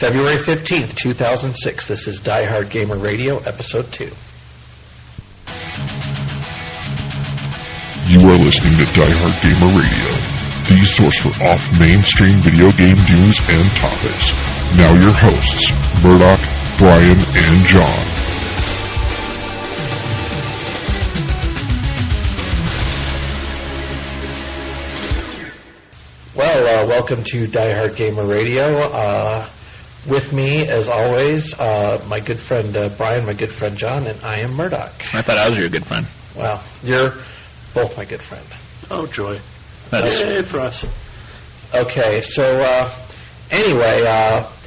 February 15th, 2006. This is Diehard Gamer Radio, Episode 2. You are listening to Diehard Gamer Radio, the source for off-mainstream video game news and topics. Now your hosts, Murdock, Brian, and John. Well, welcome to Diehard Gamer Radio. With me, as always, my good friend Brian, my good friend John, and I am Murdock. I thought I was your good friend. Well, you're both my good friend. Oh, joy. That's Yay for us. Okay, so anyway,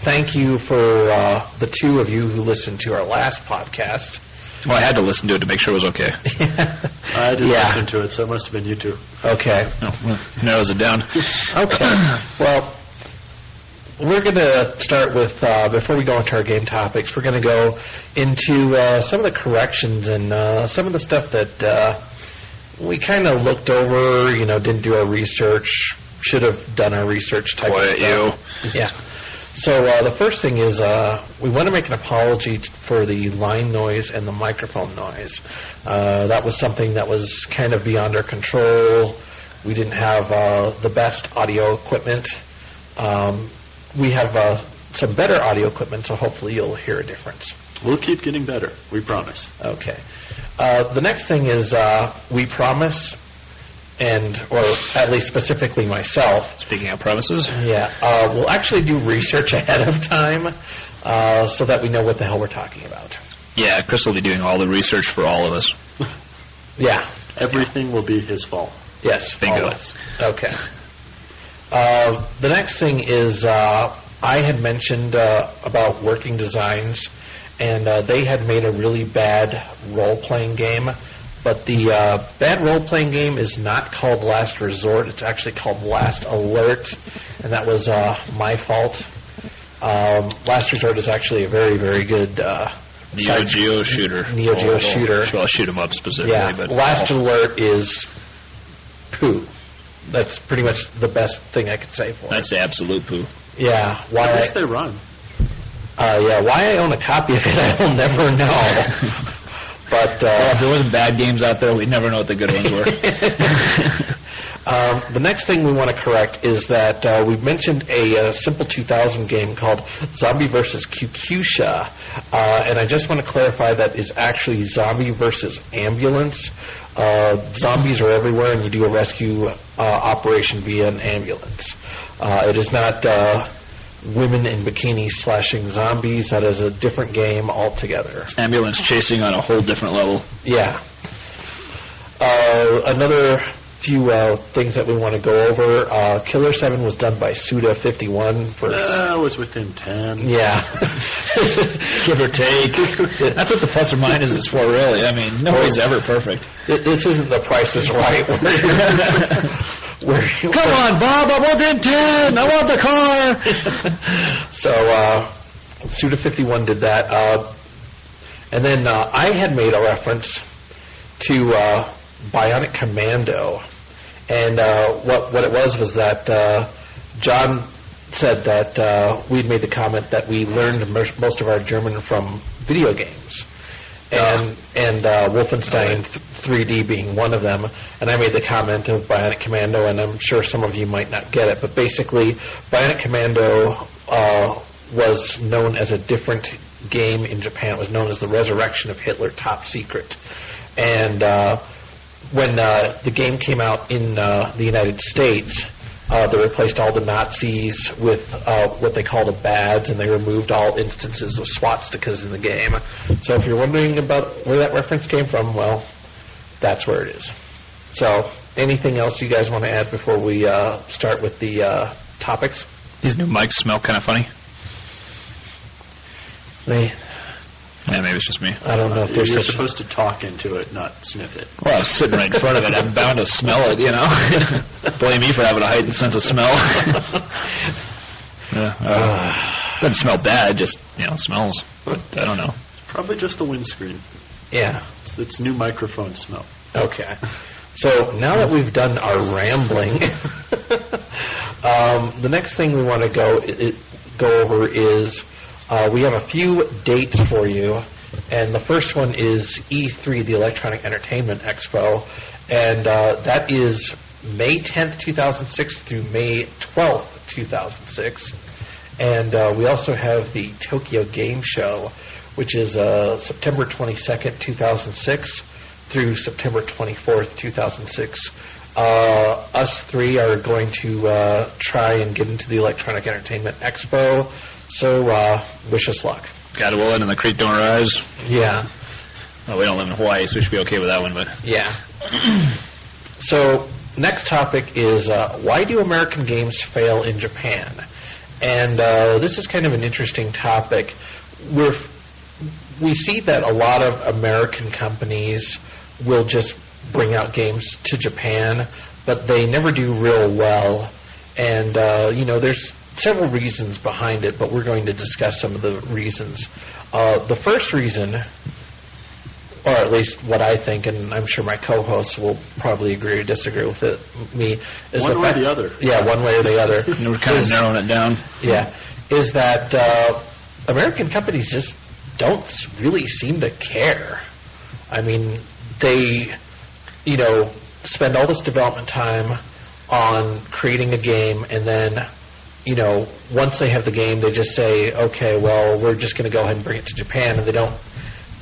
thank you for the two of you who listened to our last podcast. Well, I had to listen to it to make sure it was okay. I didn't listen to it, so it must have been you two. Okay. Narrows it down. Okay. Well, we're going to start with, before we go into our game topics, we're going to go into some of the corrections and some of the stuff that we kind of looked over, didn't do our research, should have done our research type of stuff. Yeah. So the first thing is we want to make an apology for the line noise and the microphone noise. That was something that was kind of beyond our control. We didn't have the best audio equipment. We have some better audio equipment, so hopefully you'll hear a difference. We'll keep getting better, we promise. Okay. The next thing is we promise, or at least specifically myself. Speaking of promises? Yeah. We'll actually do research ahead of time so that we know what the hell we're talking about. Yeah, Chris will be doing all the research for all of us. Yeah. Everything will be his fault. Yes. Bingo. Always. Okay. The next thing is I had mentioned about Working Designs, and they had made a really bad role-playing game. But the bad role-playing game is not called Last Resort. It's actually called Last Alert, and that was my fault. Last Resort is actually a very, very good Neo Geo shooter. Neo Geo shooter. Well, shoot 'em up specifically. Yeah. But Last Alert is poo. That's pretty much the best thing I could say for it. That's absolute poo. Yeah. Why? At least they run. Why I own a copy of it, I will never know. But if there wasn't bad games out there, we'd never know what the good ones were. The next thing we want to correct is that we've mentioned a Simple 2000 game called Zombie vs. Kyusha, and I just want to clarify that is actually Zombie vs. Ambulance. Zombies are everywhere, and you do a rescue operation via an ambulance. It is not women in bikinis slashing zombies. That is a different game altogether. Ambulance chasing on a whole different level. Yeah. Another few things that we want to go over. Killer 7 was done by Suda51 for... That was within 10. Yeah. Give or take. That's what the plus or minus is for, really. I mean, nobody's ever perfect. This isn't The Price is Right. Come on, Bob, I'm within 10. I want the car. So, Suda51 did that. And then I had made a reference to Bionic Commando. And what it was that John said that we'd made the comment that we learned most of our German from video games. And Wolfenstein 3D being one of them. And I made the comment of Bionic Commando, and I'm sure some of you might not get it, but basically Bionic Commando was known as a different game in Japan. It was known as the Resurrection of Hitler Top Secret. And when the game came out in the United States, they replaced all the Nazis with what they call the bads, and they removed all instances of swastikas in the game. So if you're wondering about where that reference came from, well, that's where it is. So anything else you guys want to add before we start with the topics? These new mics smell kind of funny. Yeah, maybe it's just me. I don't know if You're supposed to talk into it, not sniff it. Well, I was sitting right in front of it. I'm bound to smell it, Blame me for having a heightened sense of smell. Doesn't smell bad, just, smells. I don't know. It's probably just the windscreen. Yeah. It's new microphone smell. Okay. So now that we've done our rambling, The next thing we want to go over is we have a few dates for you, and the first one is E3, the Electronic Entertainment Expo, and that is May 10th, 2006 through May 12th, 2006. And we also have the Tokyo Game Show, which is September 22nd, 2006 through September 24th, 2006. Us three are going to try and get into the Electronic Entertainment Expo, so wish us luck. God willing and the creek don't rise. Yeah. Well, we don't live in Hawaii, so we should be okay with that one, but... Yeah. So, next topic is why do American games fail in Japan? And this is kind of an interesting topic. We see that a lot of American companies will just bring out games to Japan, but they never do real well. And, there's several reasons behind it, but we're going to discuss some of the reasons. The first reason, or at least what I think, and I'm sure my co-hosts will probably agree or disagree with me, is one way or the other. Yeah, one way or the other. We're kind of narrowing it down. Yeah, is that American companies just don't really seem to care. I mean, they, spend all this development time on creating a game, and then, once they have the game, they just say, okay, well, we're just going to go ahead and bring it to Japan, and they don't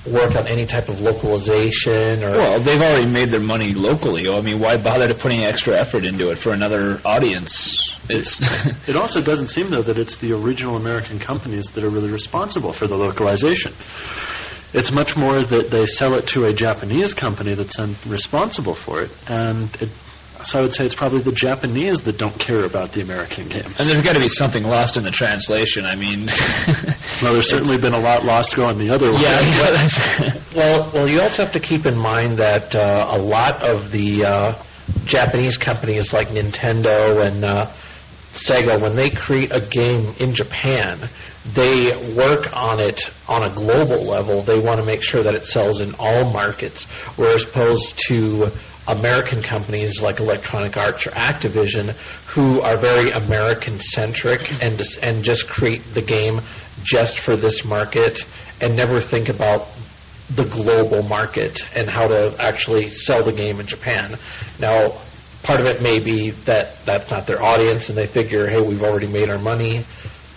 work on any type of localization or... Well, they've already made their money locally. I mean, why bother to put any extra effort into it for another audience? It also doesn't seem, though, that it's the original American companies that are really responsible for the localization. It's much more that they sell it to a Japanese company that's responsible for it, and so I would say it's probably the Japanese that don't care about the American games. And there's got to be something lost in the translation. I mean... Well, there's certainly been a lot lost going the other way. Yeah, well, you also have to keep in mind that a lot of the Japanese companies like Nintendo and Sega, when they create a game in Japan, they work on it on a global level. They want to make sure that it sells in all markets, whereas opposed to American companies like Electronic Arts or Activision, who are very American-centric and just create the game just for this market and never think about the global market and how to actually sell the game in Japan. Now, part of it may be that that's not their audience, and they figure, hey, we've already made our money.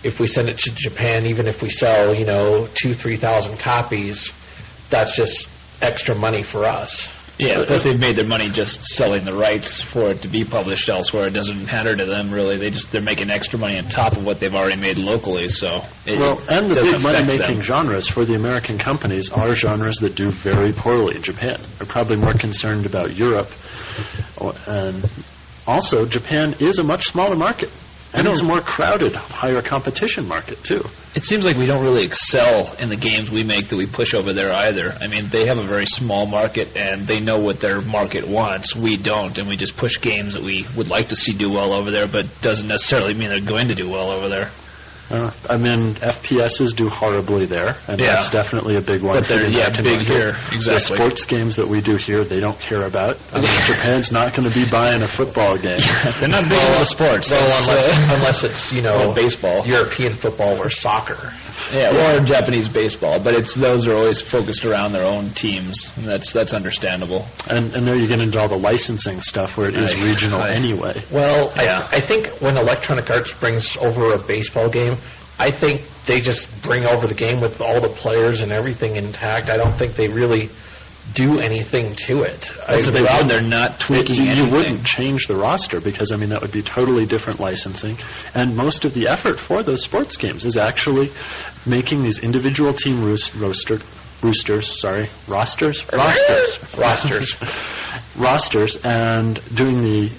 If we send it to Japan, even if we sell, 2,000-3,000 copies, that's just extra money for us. Yeah, plus they've made their money just selling the rights for it to be published elsewhere. It doesn't matter to them, really. They're making extra money on top of what they've already made locally, so and the big money-making genres for the American companies are genres that do very poorly in Japan. They're probably more concerned about Europe. And also, Japan is a much smaller market. And it's a more crowded, higher competition market, too. It seems like we don't really excel in the games we make that we push over there either. I mean, they have a very small market, and they know what their market wants. We don't, and we just push games that we would like to see do well over there, but doesn't necessarily mean they're going to do well over there. FPSs do horribly there, and that's definitely a big one. But they're big here, exactly. The sports games that we do here, they don't care about. I mean, Japan's not going to be buying a football game. They're not big into sports. Well, unless it's baseball, European football, or soccer. Yeah, or Japanese baseball. But those are always focused around their own teams, and that's understandable. And there you get into all the licensing stuff where it is regional anyway. Well, I think when Electronic Arts brings over a baseball game, I think they just bring over the game with all the players and everything intact. I don't think they really do anything to it. That's the problem. They're not tweaking anything. You wouldn't change the roster because, that would be totally different licensing. And most of the effort for those sports games is actually making these individual team rosters and doing the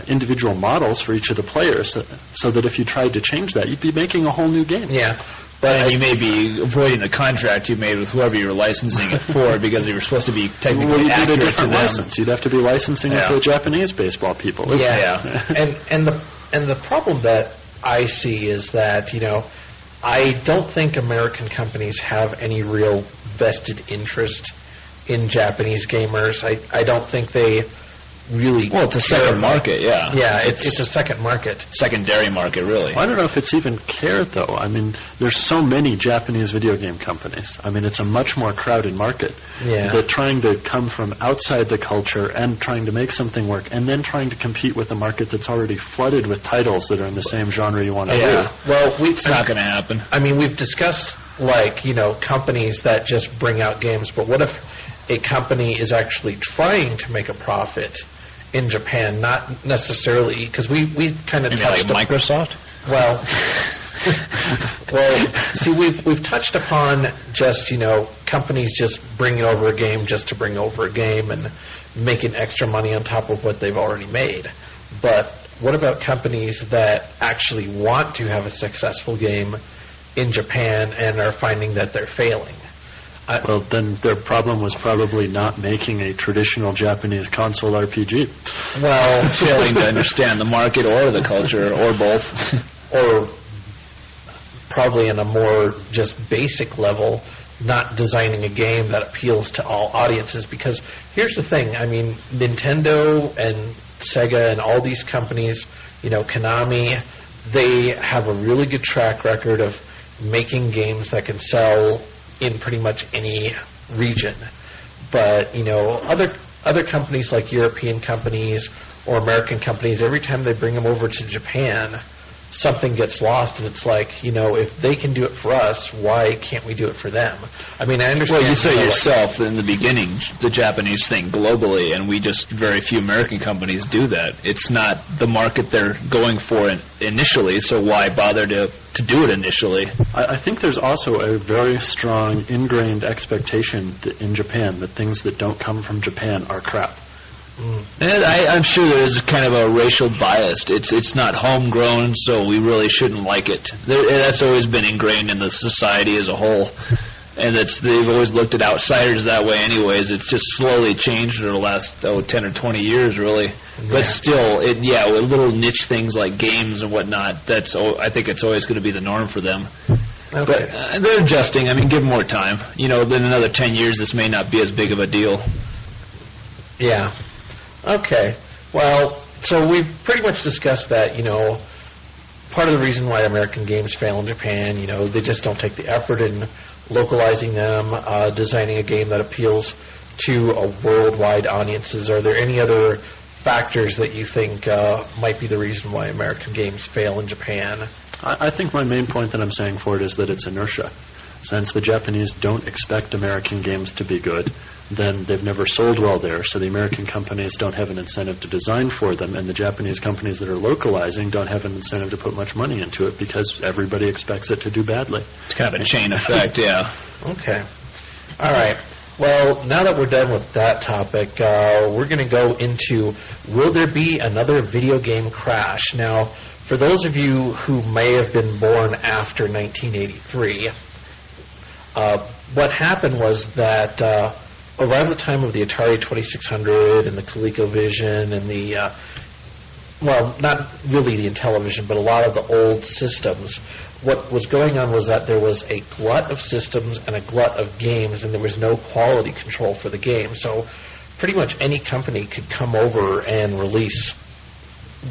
individual models for each of the players so that if you tried to change that, you'd be making a whole new game. Yeah. But you may be avoiding the contract you made with whoever you were licensing it for because you were supposed to be technically accurate a different to them. license. You'd have to be licensing it for the Japanese baseball people. Yeah. and the problem that I see is that, I don't think American companies have any real vested interest in Japanese gamers. I don't think they really. Well, it's a second market, yeah. Yeah, it's a second market. Secondary market, really. I don't know if it's even care, though. I mean, there's so many Japanese video game companies. I mean, it's a much more crowded market. Yeah. That trying to come from outside the culture and trying to make something work, and then trying to compete with a market that's already flooded with titles that are in the same genre you want to do. Well, It's not going to happen. I mean, we've discussed, like, companies that just bring out games, but what if a company is actually trying to make a profit in Japan, not necessarily, because we kind of touched like Microsoft? Well, see, we've touched upon just, companies just bringing over a game just to bring over a game and making extra money on top of what they've already made. But what about companies that actually want to have a successful game in Japan and are finding that they're failing? Well, then their problem was probably not making a traditional Japanese console RPG. Well, Failing to understand the market or the culture, or both. or probably on a more just basic level, not designing a game that appeals to all audiences. Because here's the thing, I mean, Nintendo and Sega and all these companies, Konami, they have a really good track record of making games that can sell in pretty much any region. But, other companies like European companies or American companies, every time they bring them over to Japan, something gets lost, and it's like, if they can do it for us, why can't we do it for them? I mean, I understand. Well, you say yourself in the beginning, the Japanese thing globally, and very few American companies do that. It's not the market they're going for initially, so why bother to do it initially? I think there's also a very strong ingrained expectation in Japan that things that don't come from Japan are crap. And I'm sure there's kind of a racial bias. It's not homegrown, so we really shouldn't like it. That's always been ingrained in the society as a whole, and they've always looked at outsiders that way. Anyways, it's just slowly changed over the last 10 or 20 years, really. Yeah. But still, with little niche things like games and whatnot, I think it's always going to be the norm for them. Okay. But they're adjusting. I mean, give them more time. Then another 10 years, this may not be as big of a deal. Yeah. Okay. Well, so we've pretty much discussed that, part of the reason why American games fail in Japan, they just don't take the effort in localizing them, designing a game that appeals to a worldwide audiences. Are there any other factors that you think might be the reason why American games fail in Japan? I think my main point that I'm saying for it is that it's inertia. Since the Japanese don't expect American games to be good, then they've never sold well there, so the American companies don't have an incentive to design for them, and the Japanese companies that are localizing don't have an incentive to put much money into it because everybody expects it to do badly. It's kind of a chain effect, yeah. Okay. All right. Well, now that we're done with that topic, we're going to go into, will there be another video game crash? Now, for those of you who may have been born after 1983, what happened was that around the time of the Atari 2600 and the ColecoVision and not really the Intellivision, but a lot of the old systems, what was going on was that there was a glut of systems and a glut of games, and there was no quality control for the game. So pretty much any company could come over and release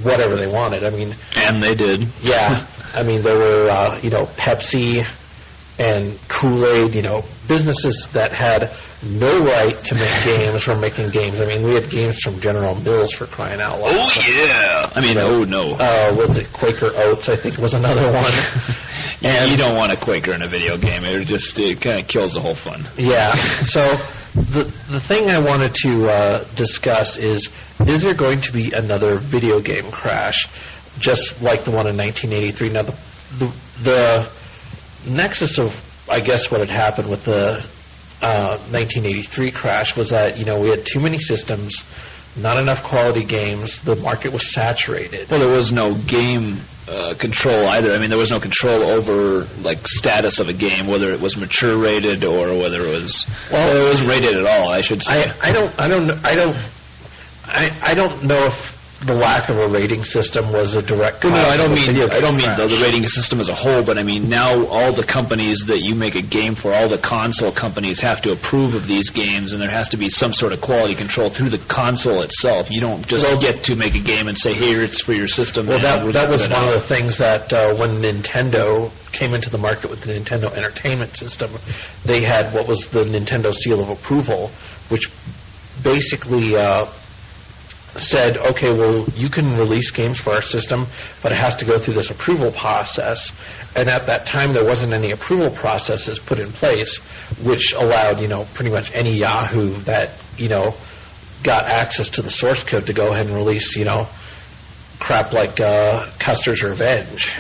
whatever they wanted. I mean, and they did. Yeah. I mean, there were, Pepsi and Kool-Aid, businesses that had no right to make games were making games. I mean, we had games from General Mills, for crying out loud. Oh, yeah. I mean, oh, no. Was it Quaker Oats, I think was another one. And you don't want a Quaker in a video game. It kind of kills the whole fun. Yeah. So the thing I wanted to discuss is there going to be another video game crash, just like the one in 1983? Now, the nexus of, I guess, what had happened with the 1983 crash was that, we had too many systems, not enough quality games, the market was saturated. Well, there was no game control either. I mean, there was no control over, status of a game, whether it was mature rated or whether it was rated at all, I should say. I don't know if the lack of a rating system was a direct cause. No, I don't of the mean video game crash. the rating system as a whole, but I mean now all the companies that you make a game for, all the console companies have to approve of these games, and there has to be some sort of quality control through the console itself. You don't just get to make a game and say, here, it's for your system. Well, that was one of the things that when Nintendo came into the market with the Nintendo Entertainment System, they had what was the Nintendo Seal of Approval, which basically said, okay, well, you can release games for our system, but it has to go through this approval process. And at that time, there wasn't any approval processes put in place, which allowed, pretty much any Yahoo that, got access to the source code to go ahead and release, crap like Custer's Revenge.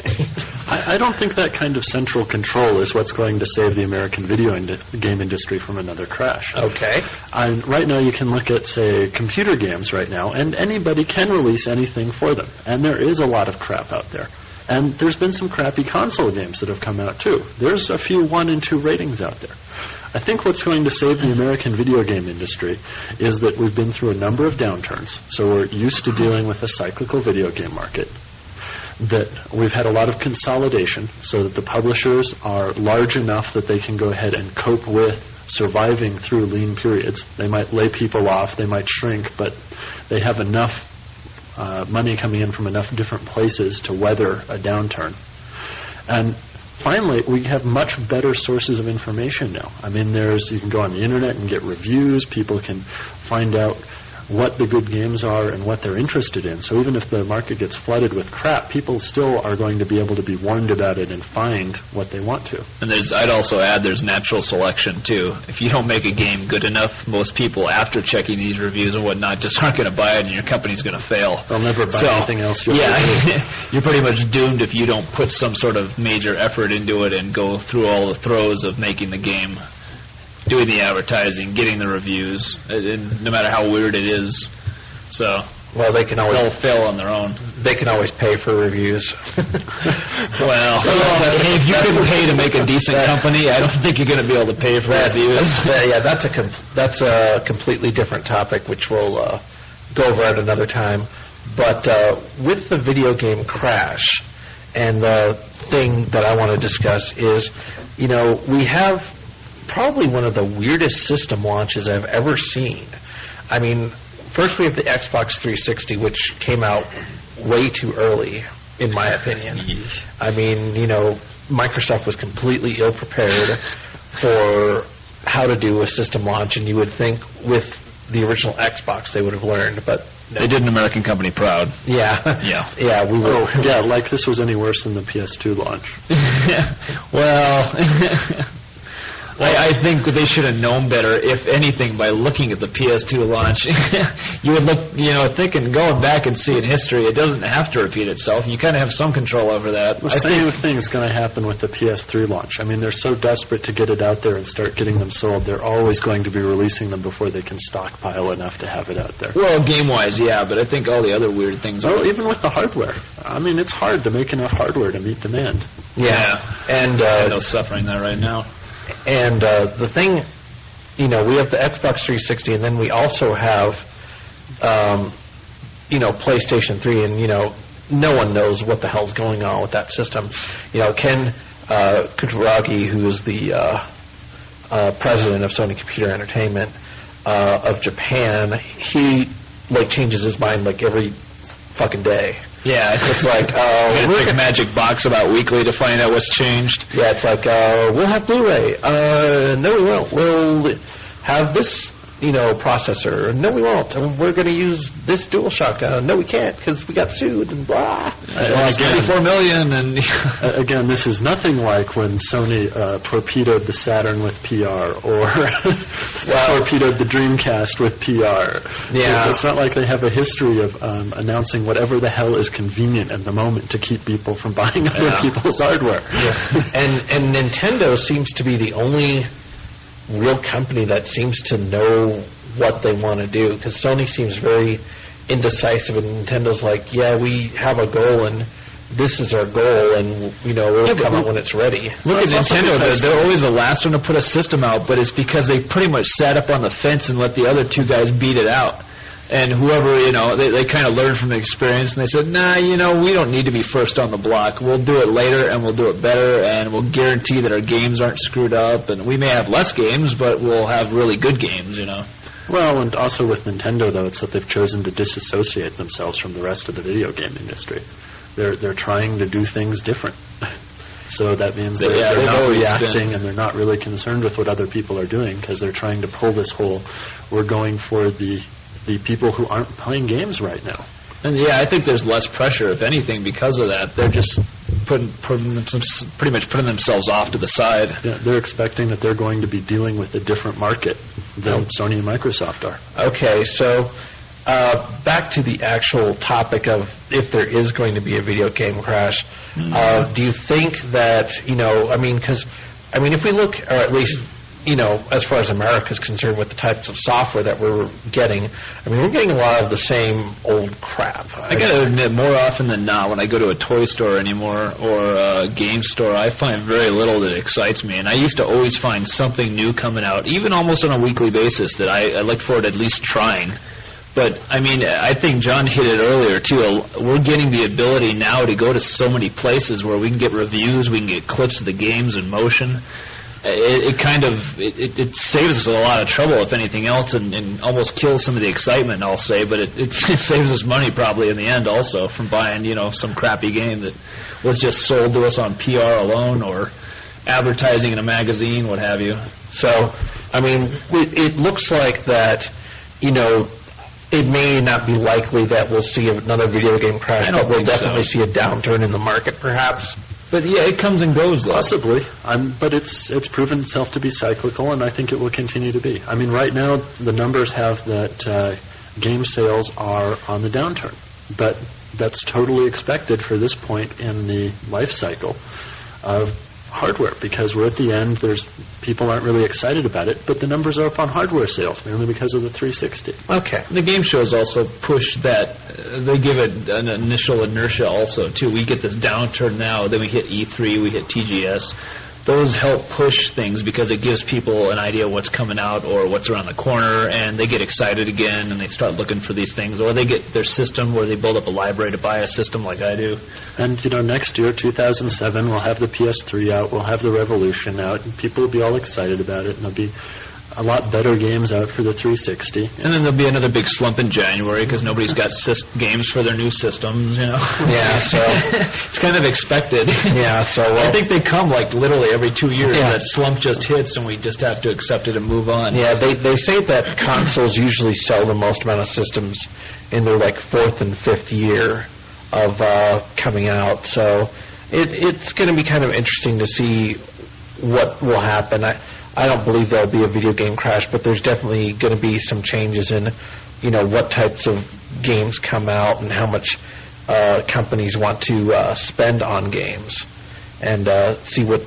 I don't think that kind of central control is what's going to save the American video game industry from another crash. Okay. Right now you can look at, say, computer games right now, and anybody can release anything for them. And there is a lot of crap out there. And there's been some crappy console games that have come out, too. There's a few 1 and 2 ratings out there. I think what's going to save the American video game industry is that we've been through a number of downturns, so we're used to dealing with a cyclical video game market, that we've had a lot of consolidation so that the publishers are large enough that they can go ahead and cope with surviving through lean periods. They might lay people off, they might shrink, but they have enough money coming in from enough different places to weather a downturn. And finally, we have much better sources of information now. I mean, you can go on the internet and get reviews. People can find out what the good games are and what they're interested in. So even if the market gets flooded with crap, people still are going to be able to be warned about it and find what they want to. And I'd also add there's natural selection, too. If you don't make a game good enough, most people, after checking these reviews and whatnot, just aren't going to buy it, and your company's going to fail. They'll never buy anything else you'll do. You're pretty much doomed if you don't put some sort of major effort into it and go through all the throes of making the game, doing the advertising, getting the reviews, and no matter how weird it is. So, well, they'll fail on their own. They can always pay for reviews. Well, if you couldn't pay to make a decent company, I don't think you're going to be able to pay for reviews. That's a completely different topic, which we'll go over at another time. But with the video game crash, and the thing that I want to discuss is, we have probably one of the weirdest system launches I've ever seen. I mean, first we have the Xbox 360, which came out way too early, in my opinion. I mean, Microsoft was completely ill-prepared for how to do a system launch, and you would think with the original Xbox they would have learned, but they did an American company proud. Yeah. We were. Like this was any worse than the PS2 launch. Well, I think they should have known better, if anything, by looking at the PS2 launch. You would look, thinking, going back and seeing history, it doesn't have to repeat itself. You kind of have some control over that. The same thing is going to happen with the PS3 launch. I mean, they're so desperate to get it out there and start getting them sold, they're always going to be releasing them before they can stockpile enough to have it out there. Well, game-wise, yeah, but I think all the other weird things are... even with the hardware. I mean, it's hard to make enough hardware to meet demand. Yeah. And Nintendo's suffering that right now. And the thing, we have the Xbox 360, and then we also have, PlayStation 3, and, no one knows what the hell's going on with that system. Ken Kutaragi, who is the president of Sony Computer Entertainment of Japan, he, changes his mind, every fucking day. Yeah, it's like we're take a magic box about weekly to find out what's changed. Yeah, it's like we'll have Blu-ray. No, we won't. We'll have this, processor. No, we won't. We're going to use this DualShock. No, we can't because we got sued and blah. It's $24 million and again, this is nothing like when Sony torpedoed the Saturn with PR or torpedoed the Dreamcast with PR. Yeah, it's not like they have a history of announcing whatever the hell is convenient at the moment to keep people from buying other people's hardware. Yeah. and Nintendo seems to be the only real company that seems to know what they want to do, because Sony seems very indecisive, and Nintendo's like, we have a goal, and this is our goal, and we'll come out when it's ready. Look at Nintendo; they're always the last one to put a system out, but it's because they pretty much sat up on the fence and let the other two guys beat it out. And whoever, they kind of learned from the experience, and they said, nah, we don't need to be first on the block. We'll do it later, and we'll do it better, and we'll guarantee that our games aren't screwed up. And we may have less games, but we'll have really good games, Well, and also with Nintendo, though, it's that they've chosen to disassociate themselves from the rest of the video game industry. They're trying to do things different. So that means they're not reacting, and they're not really concerned with what other people are doing, because they're trying to pull this whole, we're going for the people who aren't playing games right now. And I think there's less pressure, if anything, because of that. They're just pretty much putting themselves off to the side. Yeah, they're expecting that they're going to be dealing with a different market than Sony and Microsoft are. Okay, so back to the actual topic of if there is going to be a video game crash. Do you think that, if we look, or at least, as far as America is concerned with the types of software that we're getting, we're getting a lot of the same old crap. I got to admit, more often than not, when I go to a toy store anymore or a game store, I find very little that excites me. And I used to always find something new coming out, even almost on a weekly basis, that I look forward to at least trying. But, I think John hit it earlier, too. We're getting the ability now to go to so many places where we can get reviews, we can get clips of the games in motion. It saves us a lot of trouble, if anything else, and almost kills some of the excitement, I'll say, but it saves us money probably in the end also from buying, some crappy game that was just sold to us on PR alone or advertising in a magazine, what have you. So, it looks like that, it may not be likely that we'll see another video game crash, but we'll definitely see a downturn in the market, perhaps. But it comes and goes, though. Possibly, but it's proven itself to be cyclical, and I think it will continue to be. Right now the numbers have that game sales are on the downturn, but that's totally expected for this point in the life cycle of hardware, because we're at the end. People aren't really excited about it, but the numbers are up on hardware sales, mainly because of the 360. Okay. The game shows also push that. They give it an initial inertia also, too. We get this downturn now, then we hit E3, we hit TGS. Those help push things because it gives people an idea of what's coming out or what's around the corner, and they get excited again, and they start looking for these things. Or they get their system where they build up a library to buy a system like I do. And, next year, 2007, we'll have the PS3 out, we'll have the Revolution out, and people will be all excited about it, and there'll be a lot better games out for the 360. And then there'll be another big slump in January because nobody's got games for their new systems, Yeah, so it's kind of expected. Yeah, so I think they come literally every 2 years. Yeah. That slump just hits, and we just have to accept it and move on. Yeah, they say that consoles usually sell the most amount of systems in their fourth and fifth year of coming out. So it's going to be kind of interesting to see what will happen. I don't believe there'll be a video game crash, but there's definitely going to be some changes in, what types of games come out and how much companies want to spend on games, and see what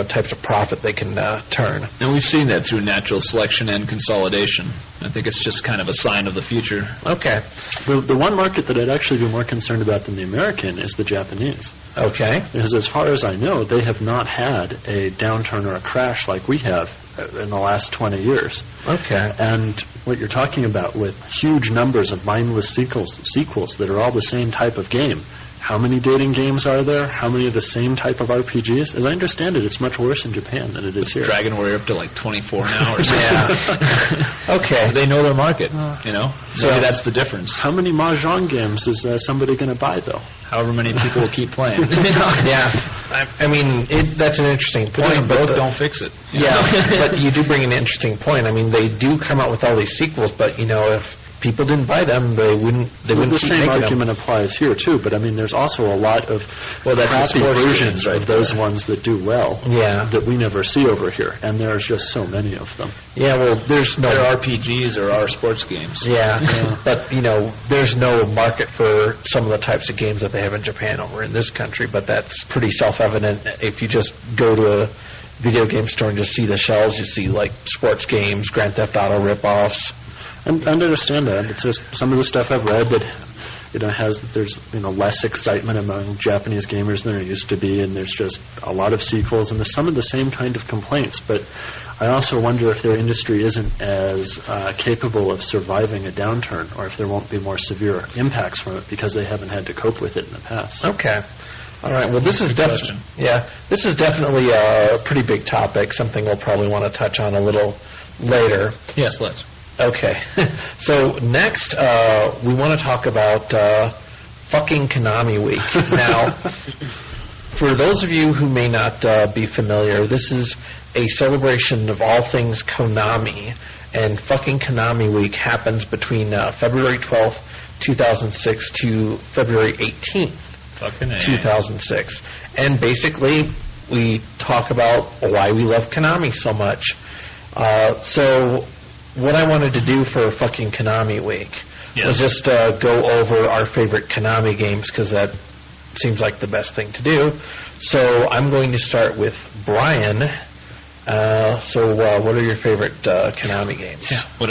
types of profit they can turn. And we've seen that through natural selection and consolidation. I think it's just kind of a sign of the future. Okay. The one market that I'd actually be more concerned about than the American is the Japanese. Okay. Because as far as I know, they have not had a downturn or a crash like we have in the last 20 years. Okay. And what you're talking about with huge numbers of mindless sequels that are all the same type of game. How many dating games are there? How many of the same type of RPGs? As I understand it, it's much worse in Japan than it is here. Dragon Warrior up to 24 now or something. Yeah. Okay. They know their market, So maybe that's the difference. How many Mahjong games is somebody going to buy, though? However many people will keep playing. Yeah. That's an interesting point. But don't fix it. Yeah, but you do bring an interesting point. They do come out with all these sequels, but, if people didn't buy them, they wouldn't the same argument applies here, too, but, there's also a lot of crappy versions of those ones that do well that we never see over here, and there's just so many of them. Yeah, well, there's no... They're RPGs or our sports games. Yeah, but, there's no market for some of the types of games that they have in Japan over in this country, but that's pretty self-evident. If you just go to a video game store and just see the shelves, you see, sports games, Grand Theft Auto rip-offs. And I understand that. It's just some of the stuff I've read that there's less excitement among Japanese gamers than there used to be, and there's just a lot of sequels and there's some of the same kind of complaints. But I also wonder if their industry isn't as capable of surviving a downturn, or if there won't be more severe impacts from it because they haven't had to cope with it in the past. Okay. All right. Well, this is definitely a pretty big topic, something we'll probably want to touch on a little later. Yes, let's. Okay. So next, we want to talk about Fucking Konami Week. Now, for those of you who may not be familiar, this is a celebration of all things Konami, and Fucking Konami Week happens between February 12th, 2006 to February 18th, 2006. And basically, we talk about why we love Konami so much. So what I wanted to do for Fucking Konami Week was just go over our favorite Konami games, because that seems like the best thing to do. So I'm going to start with Brian. What are your favorite Konami games? Yeah. What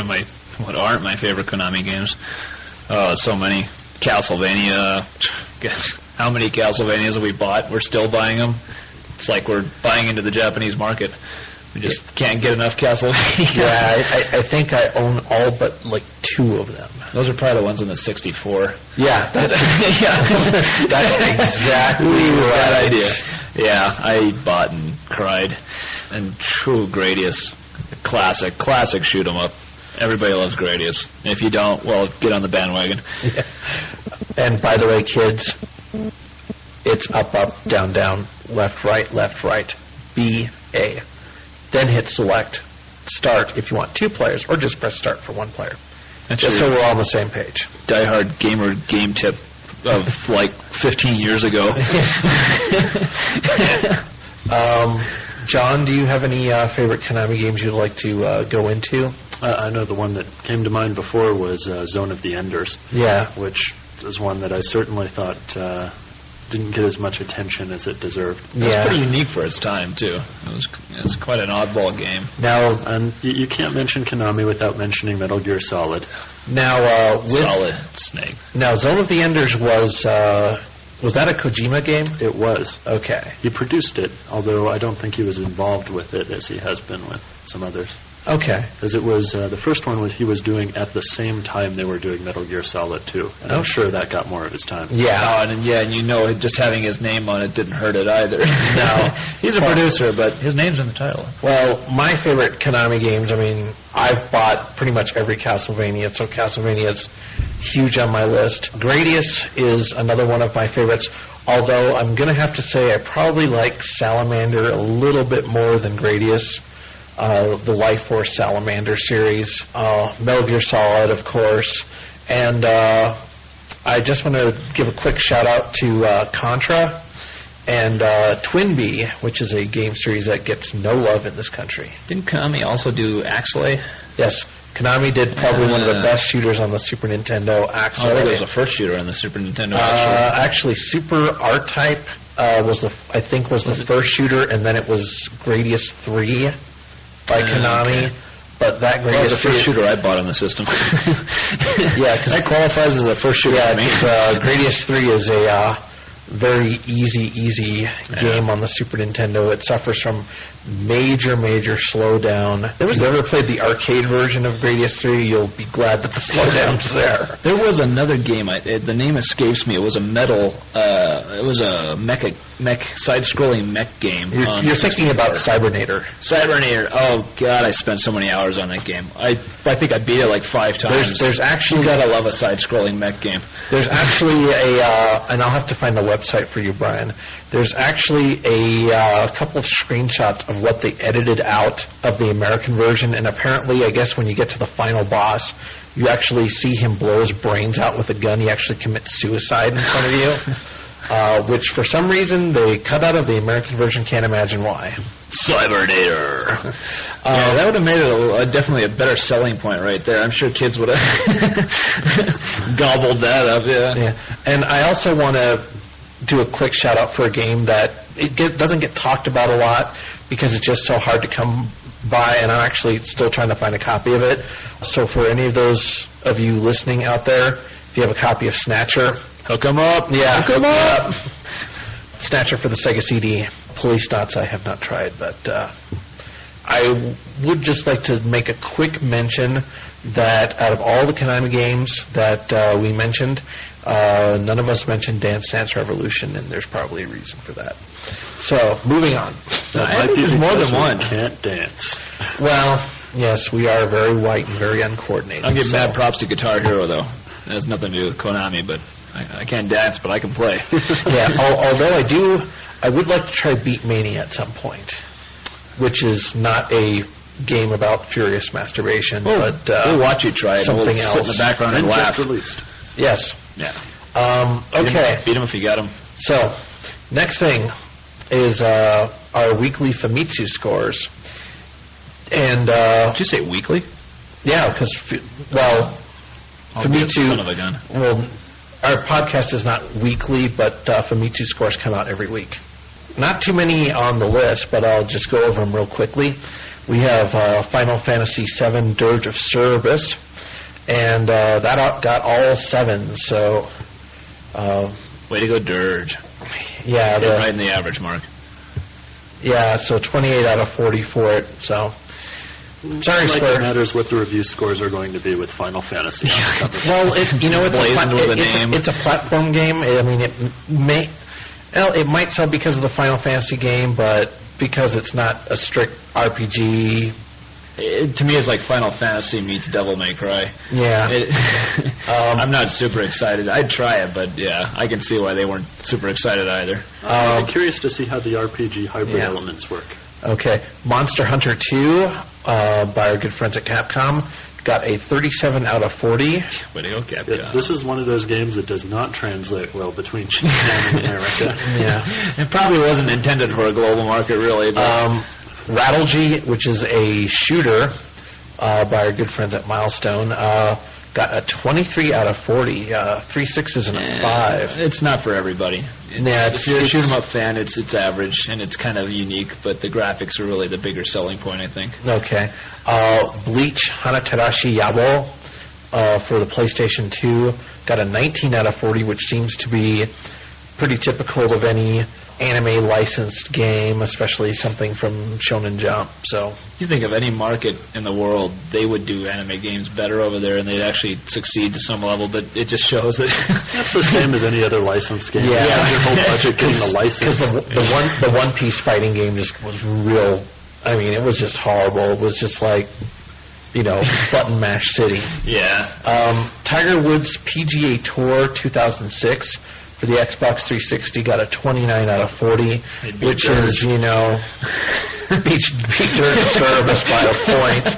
aren't my favorite Konami games? So many. Castlevania. Guess how many Castlevanias have we bought? We're still buying them. It's like we're buying into the Japanese market. We just can't get enough Castlevania. Yeah, I think I own all but like 2 of them. Those are probably the ones in the 64. Yeah, that's exactly right. That idea. Yeah, I bought and cried. And true Gradius, classic shoot 'em up. Everybody loves Gradius. And if you don't, well, get on the bandwagon. Yeah. And by the way, kids, it's up, down, down, left, right, B, A. Then hit select, start if you want 2 players, or just press start for 1 player. Just so we're all on the same page. Diehard gamer game tip of like 15 years ago. John, do you have any favorite Konami games you'd like to go into? I know the one that came to mind before was Zone of the Enders. Yeah. Which is one that I certainly thought didn't get as much attention as it deserved. It was pretty unique for its time, too. It was quite an oddball game. Now, and you can't mention Konami without mentioning Metal Gear Solid. Now, Solid Snake. Now, Zone of the Enders was that a Kojima game? It was. Okay. He produced it, although I don't think he was involved with it as he has been with some others. Okay. Because it was the first one he was doing at the same time they were doing Metal Gear Solid 2. And I'm sure that got more of his time. Yeah. And just having his name on it didn't hurt it either. No. He's a producer, but his name's in the title. Well, my favorite Konami games, I've bought pretty much every Castlevania, so Castlevania's huge on my list. Gradius is another one of my favorites, although I'm going to have to say I probably like Salamander a little bit more than Gradius. The Life Force Salamander series, Metal Gear Solid, of course, and I just want to give a quick shout out to Contra and Twinbee, which is a game series that gets no love in this country. Didn't Konami also do Axelay? Yes, Konami did probably one of the best shooters on the Super Nintendo. Axelay. I think it was the first shooter on the Super Nintendo. Actually, Super R-Type was the first shooter, and then it was Gradius 3. By Konami, but that was the first shooter I bought on the system. Yeah, that qualifies as a first shooter. Yeah, Gradius 3 is a very easy game on the Super Nintendo. It suffers from major slowdown. If you ever played the arcade version of Gradius 3, you'll be glad that the slowdown's there. There was another game. The name escapes me. It was a mech side-scrolling mech game. You're thinking about Cybernator. Cybernator. Oh God, I spent so many hours on that game. I think I beat it like 5 times. There's actually, you gotta love a side-scrolling mech game. There's actually and I'll have to find the website for you, Brian. There's actually a couple of screenshots of what they edited out of the American version, and apparently, I guess when you get to the final boss, you actually see him blow his brains out with a gun. He actually commits suicide in front of you, which for some reason they cut out of the American version. Can't imagine why. Cybernator. That would have made it definitely a better selling point right there. I'm sure kids would have gobbled that up. Yeah. And I also want to do a quick shout out for a game that doesn't get talked about a lot because it's just so hard to come by, and I'm actually still trying to find a copy of it. So for any of those of you listening out there, If you have a copy of Snatcher, Hook 'em up. yeah, Hook 'em up. Snatcher for the Sega CD. Police Dots I have not tried, but I would just like to make a quick mention that out of all the Konami games that we mentioned, none of us mentioned Dance Dance Revolution, and there's probably a reason for that. So, moving on. That might be there's more because than we one. Can't dance. Well, yes, we are very white and very uncoordinated. I'll give so- mad props to Guitar Hero, though. It has nothing to do with Konami, but I can't dance, but I can play. Yeah, although I would like to try Beat Mania at some point, which is not a game about furious masturbation, but we'll watch you try it. something We'll sit in else. the background and And laugh. just released. Yes. Yeah. Okay. Beat him if you got him. So, next thing is our weekly Famitsu scores, and Did you say weekly? yeah, because Famitsu. Son of a gun. Well, our podcast is not weekly, but Famitsu scores come out every week. Not too many on the list, but I'll just go over them real quickly. We have Final Fantasy VII Dirge of Cerberus, and that got all 7s, so Way to go, Dirge. yeah, Get right in the average mark. yeah, so 28 out of 40 for it, so sorry, Like it Square. matters what the review scores are going to be with Final Fantasy. Well, it's Blazoned with a name. it's a platform game. I mean, it might sell because of the Final Fantasy game, but because it's not a strict RPG. To me, it's like Final Fantasy meets Devil May Cry. Yeah. I'm not super excited. I'd try it, but yeah, I can see why they weren't super excited either. I'm curious to see how the RPG hybrid Yeah. elements work. Okay. Monster Hunter 2 by our good friends at Capcom got a 37 out of 40. Way to go, Capcom. This is one of those games that does not translate well between Japan and America. Yeah. It probably wasn't intended for a global market, really. But Rattlegy, which is a shooter by our good friends at Milestone, got a 23 out of 40, 3 6s and a 5. It's not for everybody. If you're a shoot 'em up fan, it's average and it's kind of unique, but the graphics are really the bigger selling point, I think. Okay. Bleach Hanatarashi Yabo for the PlayStation 2 got a 19 out of 40, which seems to be pretty typical of any anime licensed game, especially something from Shonen Jump. So You think of any market in the world, they would do anime games better over there, and they'd actually succeed to some level. But it just shows that That's the same as any other licensed game. Yeah. Spend your whole budget getting a license. because the One Piece fighting game just was real. I mean, it was just horrible. It was just like, button mash city. yeah. Tiger Woods PGA Tour 2006 for the Xbox 360 got a 29 out of 40, It beat which Dirge. is, beat Dirge of Service by a point.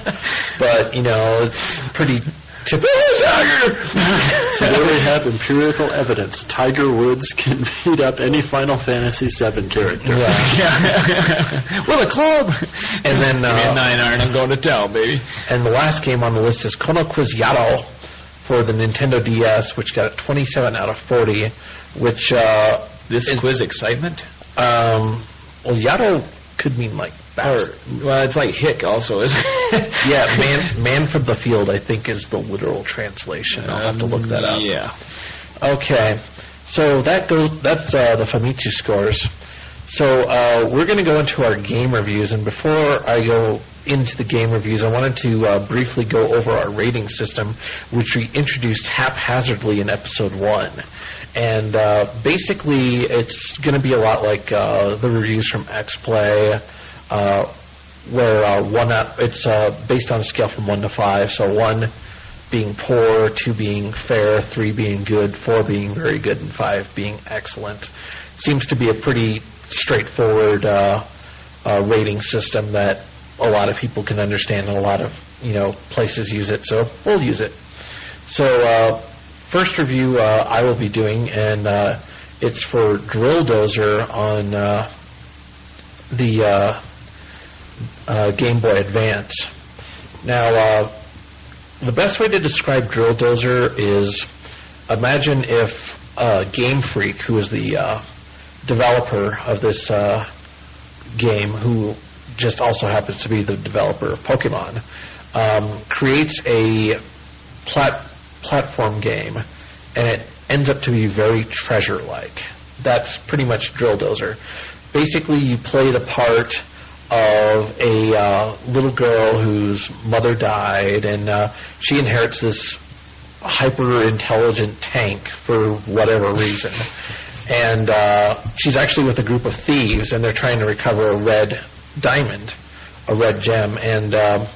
But, it's pretty typical. Tiger! So there we have empirical evidence. Tiger Woods can beat up any Final Fantasy VII character. Yeah. Well, a club. And then, Give me a 9-iron, I'm going to town, baby. and the last game on the list is Kono Quiz Yaro for the Nintendo DS, which got a 27 out of 40, which, This quiz excitement? Yaro could mean like bastard. Well, it's like hick also, isn't it? Yeah, man from the field, I think, is the literal translation. I'll have to look that up. Yeah. Okay, so that's the Famitsu scores. So we're going to go into our game reviews, and before I go into the game reviews, I wanted to briefly go over our rating system, which we introduced haphazardly in episode 1. And basically, it's going to be a lot like the reviews from XPlay, where it's based on a scale from 1 to 5. So 1 being poor, 2 being fair, 3 being good, 4 being very good, and 5 being excellent. Seems to be a pretty straightforward rating system that a lot of people can understand, and a lot of places use it. So we'll use it. So first review I will be doing, and it's for Drill Dozer on the Game Boy Advance. Now, the best way to describe Drill Dozer is, imagine if Game Freak, who is the developer of this game, who just also happens to be the developer of Pokemon, creates a platform game and it ends up to be very treasure-like. That's pretty much Drill Dozer. Basically, you play the part of a little girl whose mother died, and she inherits this hyper-intelligent tank for whatever reason. And she's actually with a group of thieves, and they're trying to recover a red diamond, a red gem. And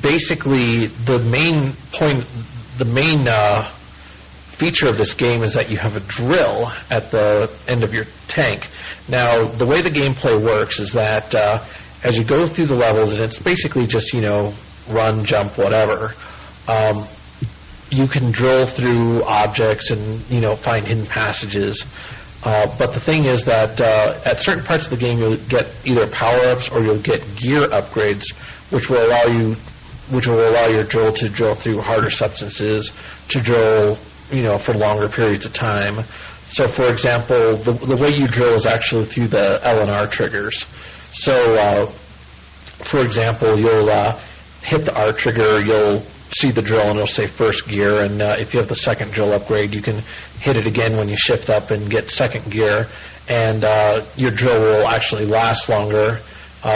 basically, the main feature of this game is that you have a drill at the end of your tank. Now, the way the gameplay works is that as you go through the levels, and it's basically just, run, jump, whatever, you can drill through objects and, find hidden passages. But the thing is that at certain parts of the game, you'll get either power-ups or you'll get gear upgrades, which will allow your drill to drill through harder substances, to drill, for longer periods of time. So, for example, the way you drill is actually through the L and R triggers. So, for example, you'll hit the R trigger, you'll see the drill, and it'll say first gear, and if you have the second drill upgrade, you can hit it again when you shift up and get second gear, and your drill will actually last longer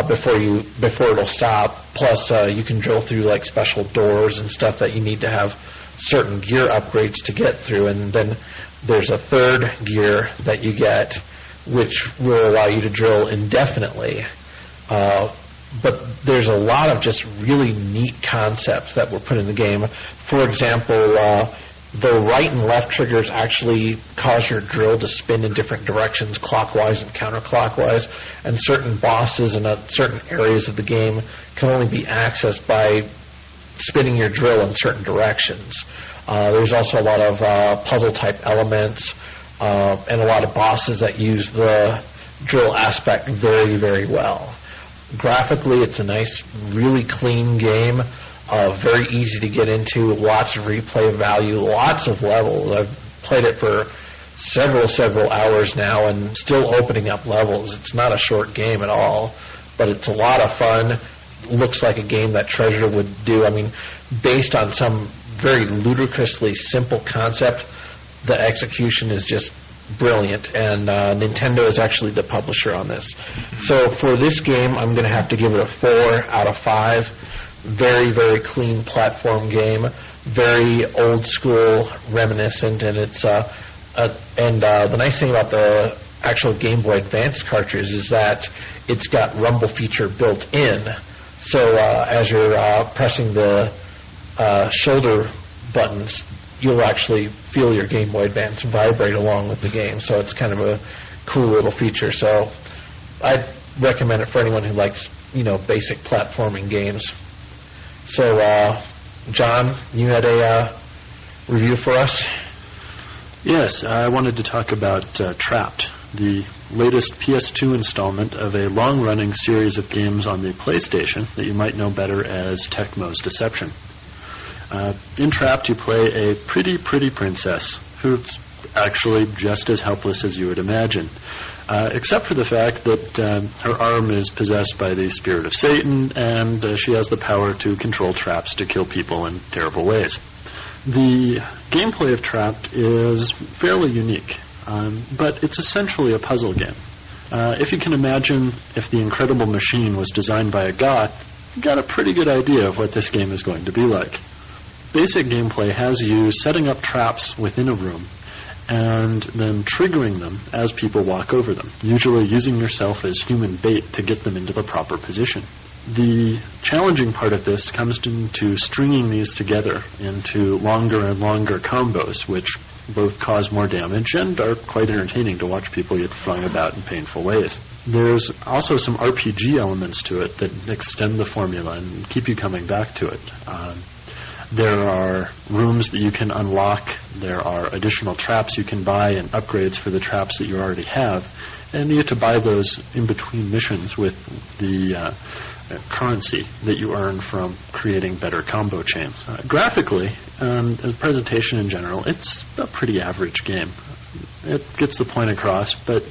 before it'll stop. Plus, you can drill through like special doors and stuff that you need to have certain gear upgrades to get through, and then there's a third gear that you get, which will allow you to drill indefinitely. But there's a lot of just really neat concepts that were put in the game. For example, the right and left triggers actually cause your drill to spin in different directions, clockwise and counterclockwise, and certain bosses in certain areas of the game can only be accessed by spinning your drill in certain directions. There's also a lot of puzzle-type elements and a lot of bosses that use the drill aspect very, very well. Graphically, it's a nice, really clean game, very easy to get into, lots of replay value, lots of levels. I've played it for several hours now and still opening up levels. It's not a short game at all, but it's a lot of fun. Looks like a game that Treasure would do. I mean, based on some very ludicrously simple concept, the execution is just brilliant, and Nintendo is actually the publisher on this. So for this game, I'm going to have to give it a 4 out of 5. Very, very clean platform game, very old school, reminiscent, and it's the nice thing about the actual Game Boy Advance cartridge is that it's got rumble feature built in. So as you're pressing the shoulder buttons, you'll actually feel your Game Boy Advance vibrate along with the game. So it's kind of a cool little feature. So I'd recommend it for anyone who likes, basic platforming games. So, John, you had a review for us? Yes, I wanted to talk about TRAPT, the latest PS2 installment of a long-running series of games on the PlayStation that you might know better as Tecmo's Deception. In TRAPT, you play a pretty princess who's actually just as helpless as you would imagine, except for the fact that her arm is possessed by the spirit of Satan, and she has the power to control traps to kill people in terrible ways. The gameplay of TRAPT is fairly unique, but it's essentially a puzzle game. If you can imagine if The Incredible Machine was designed by a goth, you got a pretty good idea of what this game is going to be like. Basic gameplay has you setting up traps within a room and then triggering them as people walk over them, usually using yourself as human bait to get them into the proper position. The challenging part of this comes into stringing these together into longer and longer combos, which both cause more damage and are quite entertaining to watch people get flung about in painful ways. There's also some RPG elements to it that extend the formula and keep you coming back to it. There are rooms that you can unlock. There are additional traps you can buy and upgrades for the traps that you already have. And you get to buy those in between missions with the currency that you earn from creating better combo chains. Graphically, and the presentation in general, it's a pretty average game. It gets the point across, but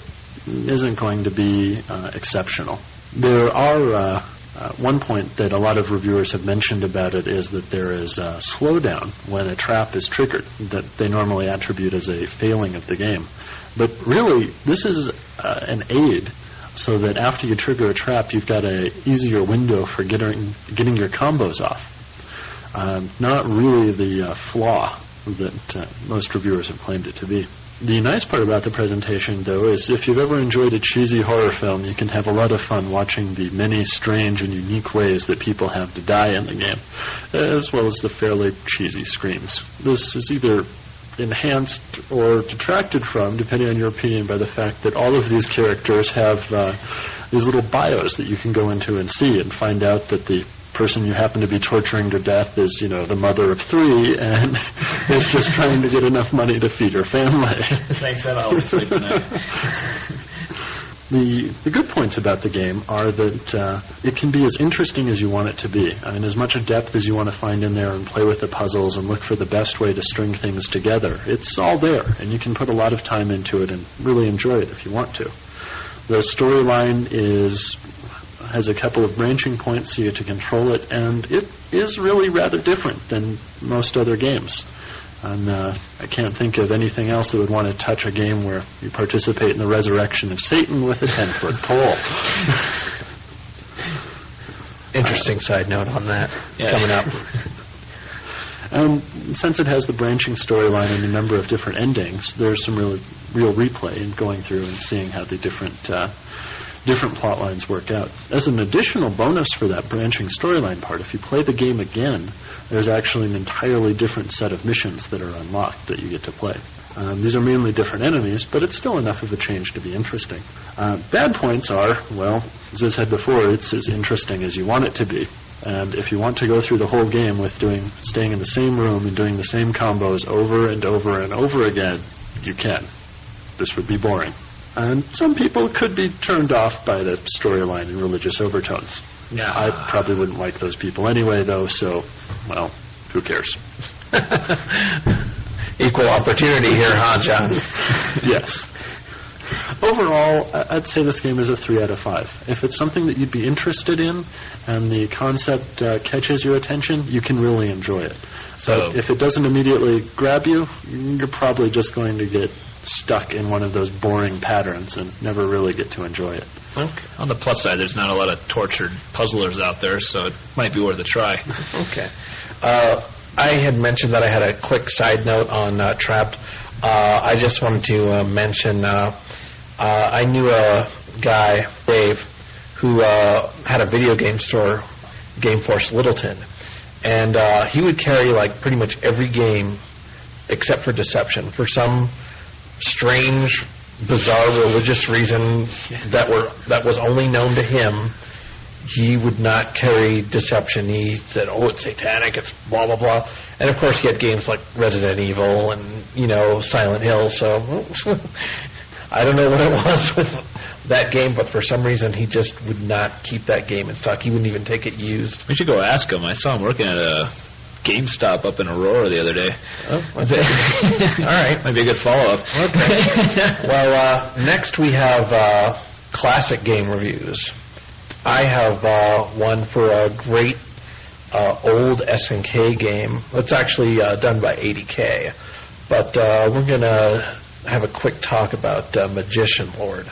isn't going to be exceptional. There are One point that a lot of reviewers have mentioned about it is that there is a slowdown when a trap is triggered that they normally attribute as a failing of the game. But really, this is an aid so that after you trigger a trap, you've got an easier window for getting your combos off. Not really the flaw that most reviewers have claimed it to be. The nice part about the presentation, though, is if you've ever enjoyed a cheesy horror film, you can have a lot of fun watching the many strange and unique ways that people have to die in the game, as well as the fairly cheesy screams. This is either enhanced or detracted from, depending on your opinion, by the fact that all of these characters have these little bios that you can go into and see and find out that the person you happen to be torturing to death is, the mother of 3 and is just trying to get enough money to feed her family. Thanks, that always sleep tonight. The good points about the game are that it can be as interesting as you want it to be. I mean, as much depth as you want to find in there and play with the puzzles and look for the best way to string things together. It's all there, and you can put a lot of time into it and really enjoy it if you want to. The storyline has a couple of branching points so you get to control it, and it is really rather different than most other games. And I can't think of anything else that would want to touch a game where you participate in the resurrection of Satan with a 10-foot pole. Interesting side note on that coming up. And since it has the branching storyline and a number of different endings, there's some real replay in going through and seeing how the different plot lines work out. As an additional bonus for that branching storyline part, if you play the game again, there's actually an entirely different set of missions that are unlocked that you get to play. These are mainly different enemies, but it's still enough of a change to be interesting. Bad points are, well, as I said before, it's as interesting as you want it to be. And if you want to go through the whole game with staying in the same room and doing the same combos over and over and over again, you can. This would be boring. And some people could be turned off by the storyline and religious overtones. Yeah. I probably wouldn't like those people anyway, though, so, well, who cares? Equal opportunity here, huh, John? Yes. Overall, I'd say this game is a 3 out of 5. If it's something that you'd be interested in and the concept catches your attention, you can really enjoy it. So if it doesn't immediately grab you, you're probably just going to get stuck in one of those boring patterns and never really get to enjoy it. Okay. On the plus side, there's not a lot of tortured puzzlers out there, so it might be worth a try. Okay. I had mentioned that I had a quick side note on TRAPT. I just wanted to mention I knew a guy, Dave, who had a video game store, Gameforce Littleton, and he would carry like pretty much every game except for Deception for some strange, bizarre religious reason that was only known to him. He would not carry Deception. He said, it's satanic, it's blah, blah, blah. And, of course, he had games like Resident Evil and, Silent Hill. So I don't know what it was with that game, but for some reason he just would not keep that game in stock. He wouldn't even take it used. We should go ask him. I saw him working at a GameStop up in Aurora the other day. Oh, all right. Might be a good follow-up. Okay. Well, next we have classic game reviews. I have one for a great old S&K game. It's actually done by 80K. But we're going to have a quick talk about Magician Lord.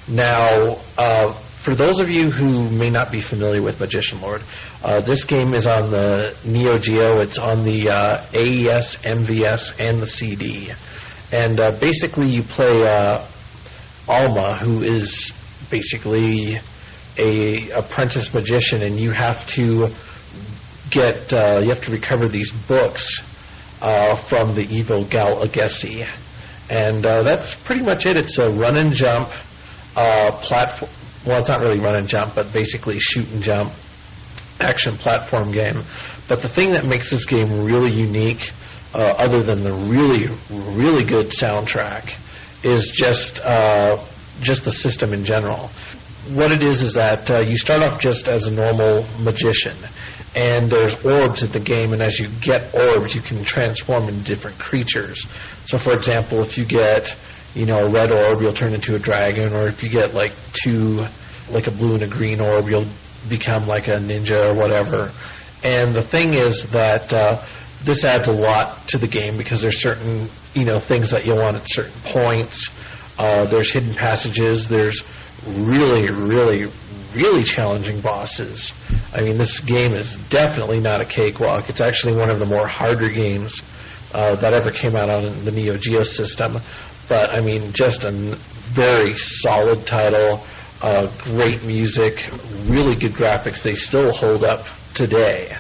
Now, for those of you who may not be familiar with Magician Lord, this game is on the Neo Geo. It's on the AES, MVS, and the CD. And basically you play Alma, who is basically a apprentice magician, and you have to recover these books from the evil Gal Agessi. And that's pretty much it. It's a run and jump platform. Well, it's not really run and jump, but basically shoot and jump action platform game. But the thing that makes this game really unique, other than the really, really good soundtrack, is just the system in general. What it is that you start off just as a normal magician, and there's orbs in the game, and as you get orbs, you can transform into different creatures. So, for example, if you get a red orb, you'll turn into a dragon, or if you get like a blue and a green orb, you'll become like a ninja or whatever. And the thing is that this adds a lot to the game because there's certain things that you want at certain points. There's hidden passages. There's really, really, really challenging bosses. I mean, this game is definitely not a cakewalk. It's actually one of the more harder games that ever came out on the Neo Geo system. But, I mean, just a very solid title, great music, really good graphics. They still hold up today.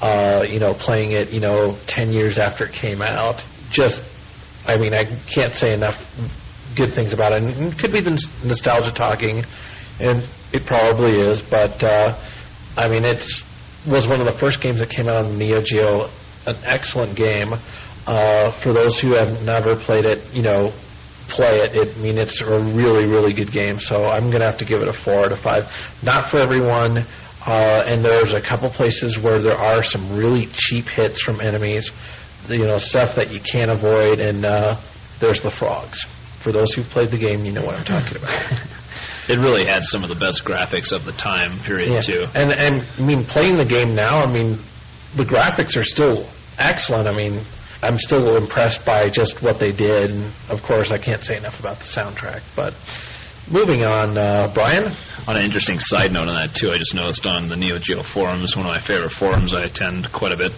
Playing it, 10 years after it came out. I can't say enough good things about it. And it could be the nostalgia talking, and it probably is, but, it was one of the first games that came out on the Neo Geo, an excellent game. For those who have never played it, play it. It's a really, really good game, so I'm going to have to give it a 4 out of 5. Not for everyone, and there's a couple places where there are some really cheap hits from enemies, stuff that you can't avoid, and there's the frogs. For those who've played the game, you know what I'm talking about. It really had some of the best graphics of the time period, too. And playing the game now, the graphics are still excellent. I'm still impressed by just what they did, and of course I can't say enough about the soundtrack. But moving on, Brian? On an interesting side note on that, too, I just noticed on the Neo Geo forums, one of my favorite forums I attend quite a bit,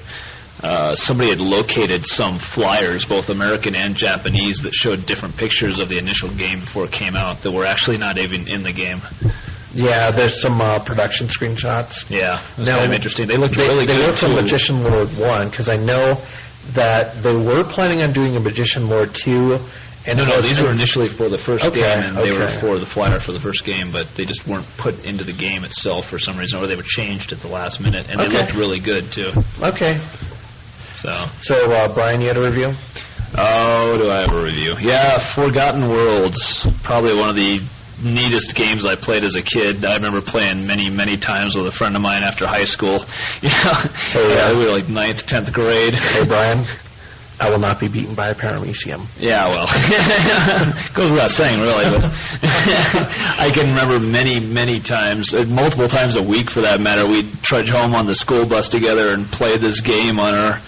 somebody had located some flyers, both American and Japanese, that showed different pictures of the initial game before it came out that were actually not even in the game. Yeah, there's some production screenshots. Yeah, it's kind of interesting. They look really good. They looked on Magician Lord 1, because I know that they were planning on doing a Magician Lord 2. And no, these were initially for the first game, and they were okay. for the flyer for the first game, but they just weren't put into the game itself for some reason, or they were changed at the last minute, and they looked really good, too. Okay. So Brian, you had a review? Oh, do I have a review? Yeah, Forgotten Worlds, probably one of the neatest games I played as a kid. I remember playing many, many times with a friend of mine after high school. We were like 9th, 10th grade. Hey, Brian, I will not be beaten by a paramecium. Yeah, well, goes without saying, really. But I can remember many, many times, multiple times a week for that matter, we'd trudge home on the school bus together and play this game on our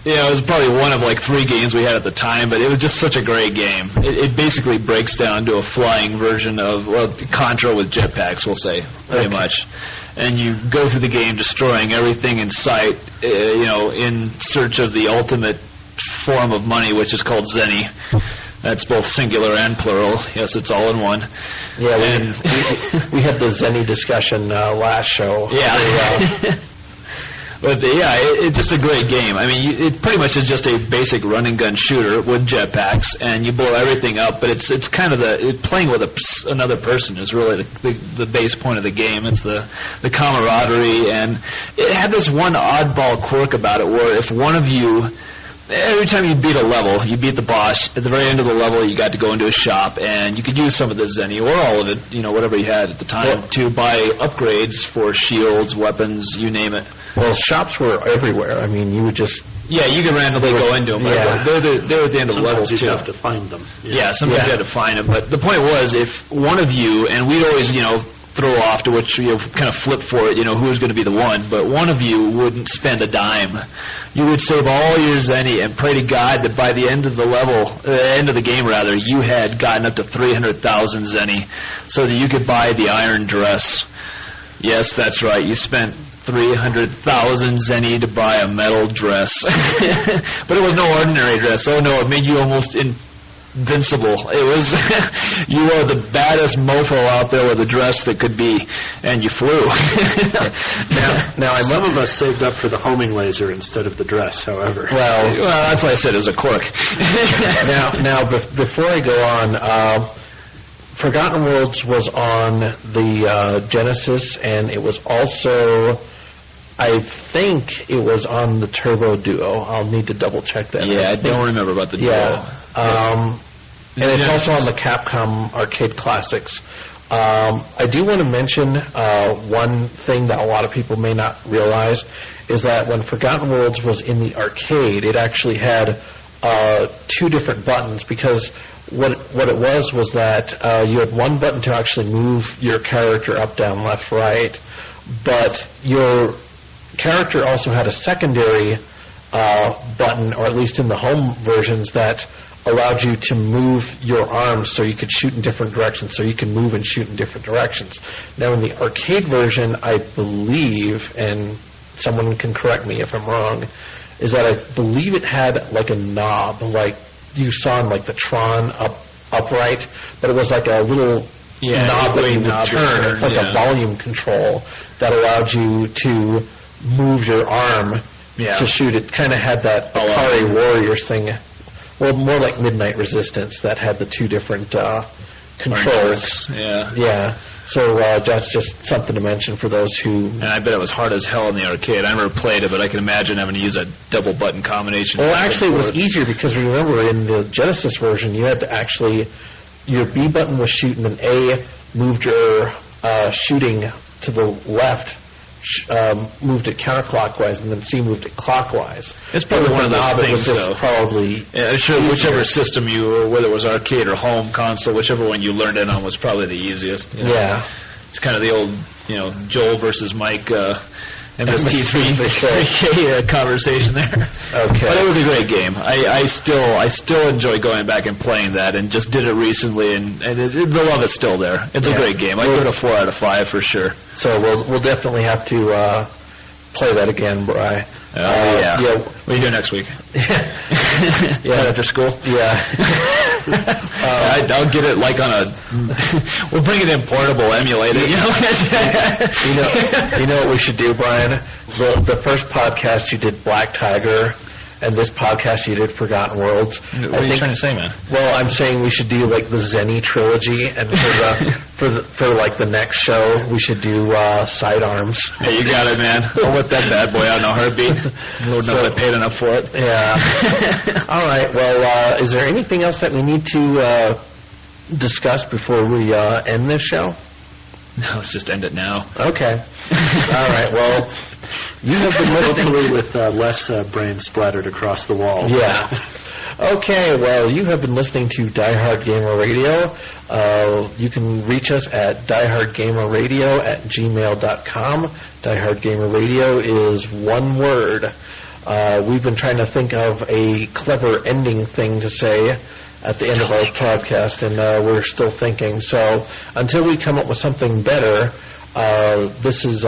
it was probably one of like 3 games we had at the time, but it was just such a great game. It basically breaks down to a flying version of, Contra with jetpacks, we'll say, pretty much. And you go through the game destroying everything in sight, in search of the ultimate form of money, which is called Zenny. That's both singular and plural. Yes, it's all in one. Yeah, we had the Zenny discussion last show. Yeah. But it's just a great game. It pretty much is just a basic run and gun shooter with jetpacks, and you blow everything up. But it's kind of playing with another person is really the base point of the game. It's the camaraderie, and it had this one oddball quirk about it, where if one of you, every time you beat a level, you beat the boss, at the very end of the level you got to go into a shop, and you could use some of the Zenny, or all of it, whatever you had at the time, to buy upgrades for shields, weapons, you name it. Well, shops were everywhere. You would just... Yeah, you could randomly go into them. Yeah. They're at the end of the levels, too. Sometimes you have to find them. Yeah, sometimes you had to find them. But the point was, if one of you, and we'd always, throw off to which kind of flip for it, who was going to be the one, but one of you wouldn't spend a dime. You would save all your Zenny and pray to God that by the end of the end of the game, you had gotten up to 300,000 Zenny so that you could buy the iron dress. Yes, that's right. You spent 300,000 Zenny to buy a metal dress. But it was no ordinary dress. Oh, no, it made you almost invincible. It was, you were the baddest mofo out there with a dress that could be, and you flew. Now, some of us saved up for the homing laser instead of the dress, however. Well, that's why I said it was a quirk. Before I go on, Forgotten Worlds was on the Genesis, and it was also, I think it was on the Turbo Duo. I'll need to double check that. Yeah, I don't remember about the Duo. Yeah. And it's also on the Capcom Arcade Classics. I do want to mention one thing that a lot of people may not realize is that when Forgotten Worlds was in the arcade, it actually had two different buttons, because what it was that you had one button to actually move your character up, down, left, right, but your character also had a secondary button, or at least in the home versions, that allowed you to move your arms so you could shoot in different directions, so you can move and shoot in different directions. Now, in the arcade version, I believe, and someone can correct me if I'm wrong, is that I believe it had like a knob, like you saw in like the Tron upright, but it was like a little knob that you would turn. It's like a volume control that allowed you to move your arm to shoot. It kind of had that Atari Warriors thing. Well, more like Midnight Resistance, that had the two different controls. Yeah. So that's just something to mention for those who... And I bet it was hard as hell in the arcade. I never played it, but I can imagine having to use a double button combination. Well, actually, it was easier because, remember, in the Genesis version, you had to actually... Your B button was shooting, and A moved your shooting to the left, moved it counterclockwise, and then C moved it clockwise. It's probably one of those things, though. Probably sure, whichever system you, whether it was arcade or home console, whichever one you learned it on was probably the easiest. You know? Yeah. It's kind of the old, Joel versus Mike MST3K conversation there. Okay. But it was a great game. I still enjoy going back and playing that, and just did it recently, and the love is still there. It's a great game. I give it a 4 out of 5 for sure. So we'll definitely have to play that again, Bri. Yeah. What are you doing next week? Yeah, after school? Yeah. I'll get it like on a... We'll bring it in portable, emulate it. You know what we should do, Brian? The first podcast you did Black Tiger, and this podcast you did Forgotten Worlds. What are you trying to say, man? Well, I'm saying we should do like the Zenny trilogy, and for like the next show, we should do Sidearms. Hey, you got it, man. I'll whip that bad boy out in a heartbeat. Lord knows I paid enough for it. Yeah. All right. Well, is there anything else that we need to discuss before we end this show? No, let's just end it now. Okay. All right. Well, you have been listening with less brain splattered across the wall. Yeah. Okay. Well, you have been listening to Diehard Gamer Radio. You can reach us at diehardgamerradio@gmail.com. Diehard Gamer Radio is one word. We've been trying to think of a clever ending thing to say at the end of our podcast, and we're still thinking. So until we come up with something better, this has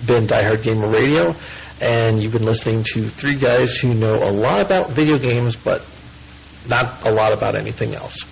been Diehard Gamer Radio, and you've been listening to three guys who know a lot about video games, but not a lot about anything else.